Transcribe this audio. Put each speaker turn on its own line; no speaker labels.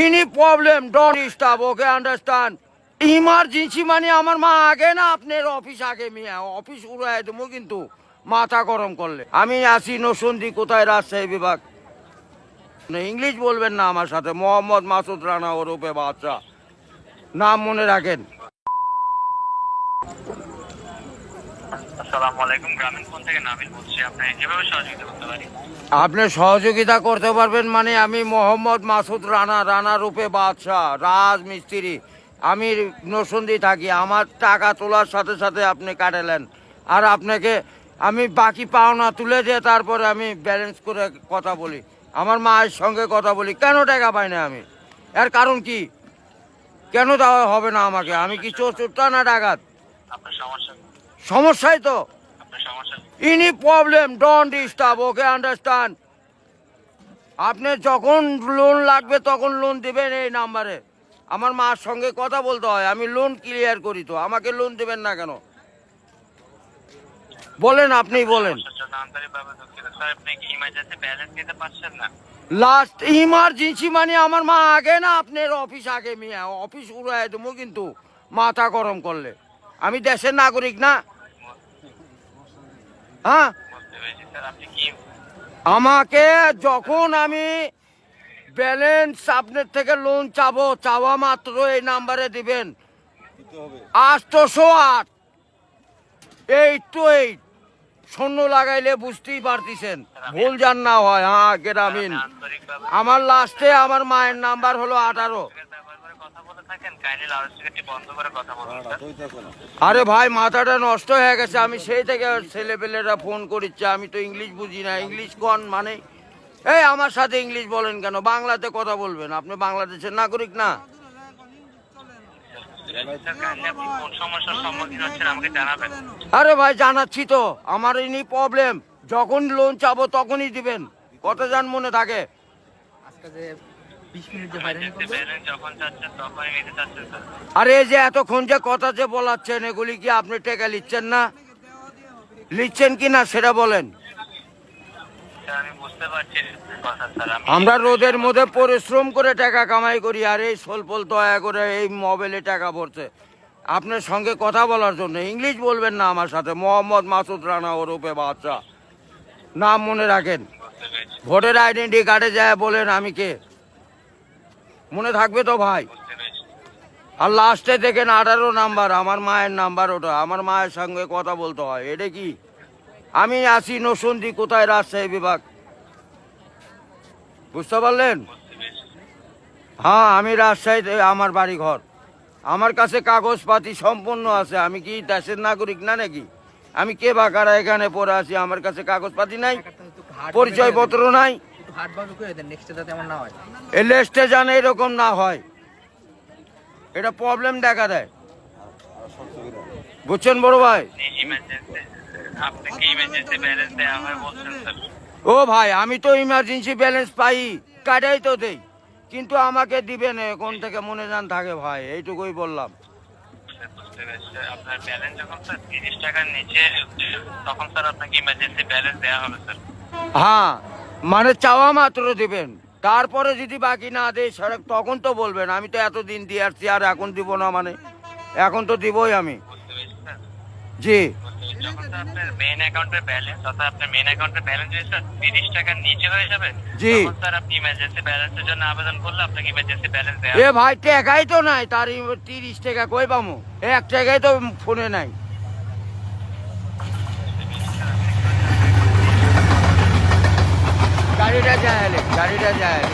Any problem, don't disturb, okay, understand? Emergency মানে আমার মা আগে না আপনার অফিস আগে মিয়া অফিস উড়াই দেবো কিন্তু মাথা গরম করলে আমি আসি নসন্দি কোথায় রাজশাহী বিভাগ ইংলিশ বলবেন না আমার সাথে মোহাম্মদ মাসুদ রানা ওরফে বাদশা নাম মনে রাখেন।
আসসালামু আলাইকুম, গ্রামীণ ফোন থেকে নাবিল বলছি। আপনি কিভাবে সহযোগিতা করতে পারি?
আপনি সহযোগিতা করতে পারবেন মানে আমি মোহাম্মদ মাসুদ রানা রূপে বাদশাহ রাজমিস্ত্রি আমি নসন্দি থাকি আমার টাকা তোলার সাথে সাথে আপনি কাটালেন আর আপনাকে আমি বাকি পাওনা তুলে দিয়ে তারপরে আমি ব্যালেন্স করে কথা বলি আমার মায়ের সঙ্গে কথা বলি কেন টাকা পাই না আমি এর কারণ কি কেন দেওয়া হবে না আমাকে আমি কি চোরটা না ডাকাত
আপনার সমস্যা
সমস্যাই তো
আপনার সমস্যা
any problem don't disturb okay understand আপনি যখন লোন লাগবে তখন লোন দিবেন এই নাম্বারে আমার মার সঙ্গে কথা বলতে হয় আমি লোন ক্লিয়ার করি তো আমাকে লোন দেবেন না কেন বলেন আপনি বলেন
আন্তরিকভাবে দুঃখিত স্যার। আপনি কি ইমার্জেন্সি ব্যালেন্স দিতে পারছেন না?
লাস্ট ইমার্জেন্সি মানে আমার মা আগে না আপনার অফিস আগে মিয়া অফিস উড়াই দেবো কিন্তু মাথা গরম করলে আমি দেশের নাগরিক না হ্যাঁ
বুঝতে পেরেছি স্যার। আপনি কি
আমাকে যখন আমি ব্যালেন্স আপনার থেকে লোন চাওয়া মাত্র এই নাম্বারে দিবেন 808 828 শূন্য লাগাইলে বুঝতেই পারতেছেন ভুল যান না হয় হ্যাঁ গ্রামীণ
আন্তরিকভাবে
আমার লাস্টে আমার মায়ের নাম্বার হলো 18
ব্যবহার করে কথা বলে থাকেন, কাইন্ডলি লাউডস্পিকারটি বন্ধ করে কথা বলুন স্যার।
আরে ভাই মাথাটা নষ্ট হয়ে গেছে আমি সেই থেকে ছেলেপেলেরা ফোন করিচ্ছে আমি তো ইংলিশ বুঝি না ইংলিশ কোন মানে এই আমার সাথে ইংলিশ বলেন কেন বাংলাতে কথা বলবেন আপনি বাংলাদেশের নাগরিক না
স্যার, কাইন্ডলি আপনি কোন সমস্যার সম্মুখীন হচ্ছেন আমাকে জানাবেন।
আরে ভাই জানাচ্ছি তো আমার ইনি প্রবলেম যখন লোন চাবো তখনই দিবেন কত জান মনে থাকে
আজকে যে 20 মিনিট যে
ইমার্জেন্সি ব্যালেন্স যখন চাচ্ছেন তখনই নিতে চাচ্ছেন স্যার।
আরে এই যে এতক্ষণ যে কথা যে বলাচ্ছেন এগুলি কি আপনি টাকা লিখছেন না লিখছেন কি না সেটা বলেন
স্যার আমি বুঝতে পারছি কথা স্যার।
আমরা রোদের মধ্যে পরিশ্রম করে টাকা কামাই করি আর এই সোলপল দয়া করে এই মোবাইলে টাকা ভরছে আপনার সঙ্গে কথা বলার জন্য ইংলিশ বলবেন না আমার সাথে মোহাম্মদ মাসুদ রানা ওরফে বাদশা নাম মনে রাখেন
বুঝতে পেরেছি
ভোটার আইডেন্টি কার্ডে যায় বলেন আমি কে মনে থাকবে তো ভাই
বুঝতে পেরেছি।
আর লাস্টে দেখেন 18 নাম্বার আমার মায়ের নাম্বার ওটা আমার মায়ের সঙ্গে কথা বলতে হয় এটা কি আমি আসি নসন্দি কোথায় রাজশাহী বিভাগ বুঝতে পারলেন
বুঝতে পেরেছি।
হ্যাঁ আমি রাজশাহীতে আমার বাড়ি ঘর আমার কাছে কাগজপাতি সম্পূর্ণ আছে আমি কি দেশের নাগরিক না নাকি আমি কে বা কারা এখানে পড়ে আছি আমার কাছে কাগজপাতি নাই পরিচয়পত্র নাই
একটু হার্ড বাউন্ড করে দেন নেক্সট যাতে এমন না হয়।
এই লেস্টে জানে এরকম না হয় এটা প্রবলেম দেখা দেয় বুঝছেন বড় ভাই
ইমার্জেন্সি আপনাকে ইমার্জেন্সি ব্যালেন্স দেওয়া হয় বলছেন স্যার।
ও ভাই আমি তো ইমার্জেন্সি ব্যালেন্স পাই কাটাই তো দেই কিন্তু আমাকে দিবেন কোন থেকে মনে যান থাকে ভাই এইটুকুই বললাম
স্যার বুঝতে পেরেছি স্যার। আপনার ব্যালেন্স যখন স্যার 30 টাকার নিচে তখন স্যার আপনাকে ইমার্জেন্সি ব্যালেন্স দেওয়া হবে স্যার।
হ্যাঁ মানে চাওয়া মাত্র দিবেন তারপরে যদি বাকি না দেয় সেটা তখন তো বলবেন আমি তো এতদিন দিয়ে আসছি আর এখন দিব না মানে এখন তো দিবই আমি
বুঝতে পেরেছি স্যার।
জি
যখন স্যার আপনার মেইন অ্যাকাউন্টের ব্যালেন্স অর্থাৎ আপনার মেইন অ্যাকাউন্টের ব্যালেন্স যদি স্যার 30 টাকার নিচে হয়ে যাবে
জি।
তখন স্যার আপনি ইমার্জেন্সি ব্যালেন্সের জন্য আবেদন করলে আপনাকে ইমার্জেন্সি ব্যালেন্স দেওয়া
এ ভাই টাকাই তো নাই তার 30 টাকা কই পামু 1 টাকাই তো ফোনে নাই গাড়িটা যায়